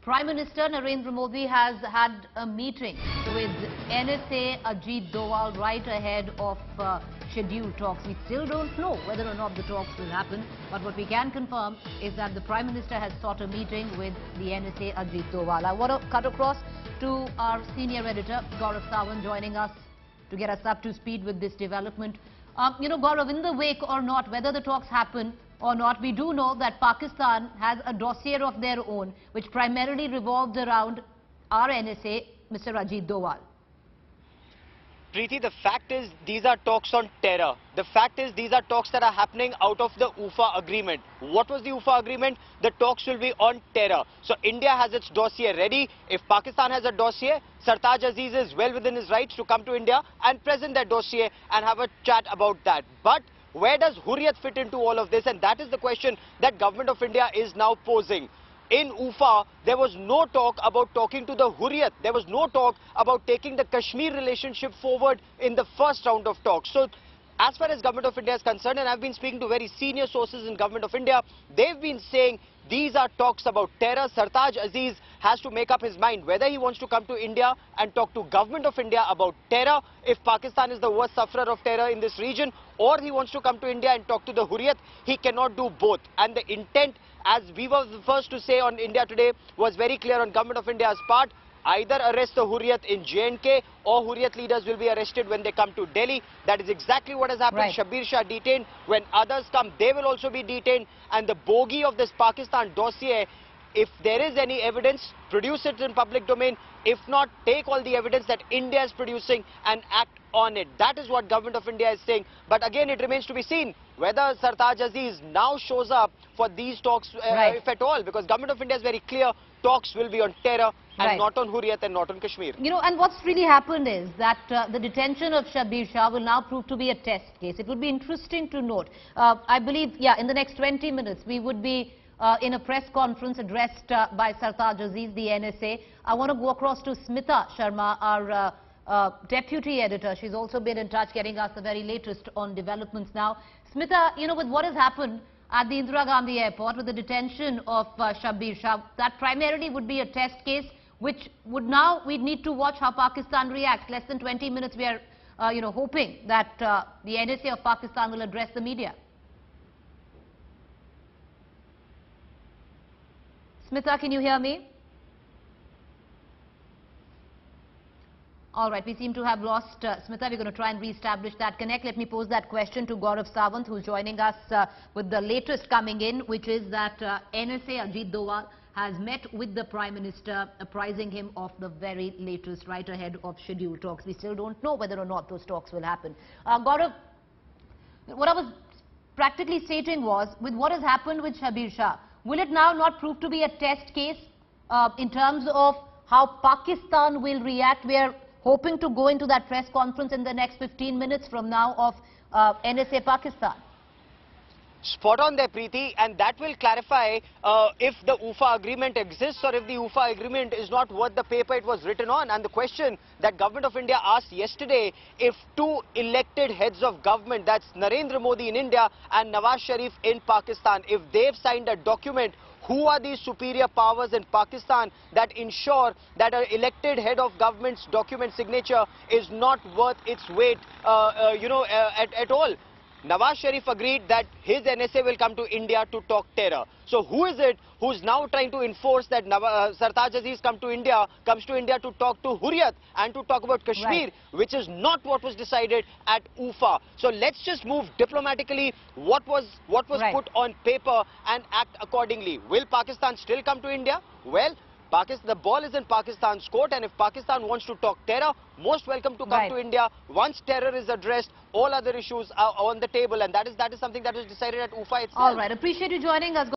Prime Minister Narendra Modi has had a meeting with NSA Ajit Doval right ahead of scheduled talks. We still don't know whether or not the talks will happen, but what we can confirm is that the Prime Minister has sought a meeting with the NSA Ajit Doval. I want to cut across to our senior editor, Gaurav Sawant, joining us to get us up to speed with this development. Gaurav, in the wake or not, whether the talks happen or not, we do know that Pakistan has a dossier of their own, which primarily revolves around our NSA, Mr. Ajit Doval. Preeti, the fact is these are talks on terror. The fact is these are talks that are happening out of the UFA agreement. What was the UFA agreement? The talks will be on terror. So India has its dossier ready. If Pakistan has a dossier, Sartaj Aziz is well within his rights to come to India and present that dossier and have a chat about that. But where does Hurriyat fit into all of this? And that is the question that Government of India is now posing. In UFA, there was no talk about talking to the Hurriyat. There was no talk about taking the Kashmir relationship forward in the first round of talks. So, as far as Government of India is concerned, and I've been speaking to very senior sources in Government of India, they've been saying these are talks about terror. Sartaj Aziz has to make up his mind whether he wants to come to India and talk to Government of India about terror, if Pakistan is the worst sufferer of terror in this region, or he wants to come to India and talk to the Hurriyat. He cannot do both. And the intent, as we were the first to say on India Today, was very clear on Government of India's part. Either arrest the Hurriyat in J&K or Hurriyat leaders will be arrested when they come to Delhi. That is exactly what has happened. Right. Shabir Shah detained. When others come, they will also be detained. And the bogey of this Pakistan dossier, if there is any evidence, produce it in public domain. If not, take all the evidence that India is producing and act on it. That is what Government of India is saying. But again, it remains to be seen whether Sartaj Aziz now shows up for these talks, if at all. Because Government of India is very clear, talks will be on terror and not on Hurriyat and not on Kashmir. And what's really happened is that the detention of Shabir Shah will now prove to be a test case. It would be interesting to note. I believe, in the next 20 minutes, we would be in a press conference addressed by Sartaj Aziz, the NSA. I want to go across to Smita Sharma, our deputy editor. She's also been in touch, getting us the very latest on developments now. Smita, with what has happened at the Indira Gandhi airport with the detention of Shabir Shah, that primarily would be a test case, which would now, we'd need to watch how Pakistan reacts. Less than 20 minutes, we are, hoping that the NSA of Pakistan will address the media. Smita, can you hear me? All right, we seem to have lost Smita. We're going to try and re-establish that connect. Let me pose that question to Gaurav Sawant, who's joining us with the latest coming in, which is that NSA Ajit Doval has met with the Prime Minister, apprising him of the very latest right ahead of scheduled talks. We still don't know whether or not those talks will happen. Gaurav, what I was practically stating was, with what has happened with Shabir Shah, will it now not prove to be a test case in terms of how Pakistan will react? We are hoping to go into that press conference in the next 15 minutes from now of NSA Pakistan. Spot on there, Preeti, and that will clarify if the UFA agreement exists or if the UFA agreement is not worth the paper it was written on. And the question that Government of India asked yesterday, if two elected heads of government, that's Narendra Modi in India and Nawaz Sharif in Pakistan, if they've signed a document, who are these superior powers in Pakistan that ensure that an elected head of government's document signature is not worth its weight, at all? Nawaz Sharif agreed that his NSA will come to India to talk terror. So who is it who's now trying to enforce that Sartaj Aziz comes to India to talk to Hurriyat and to talk about Kashmir, which is not what was decided at UFA. So let's just move diplomatically what was put on paper and act accordingly. Will Pakistan still come to India? Well, the ball is in Pakistan's court, and if Pakistan wants to talk terror, most welcome to come to India. Once terror is addressed, all other issues are on the table, and that is something that was decided at UFA itself. All right, appreciate you joining us.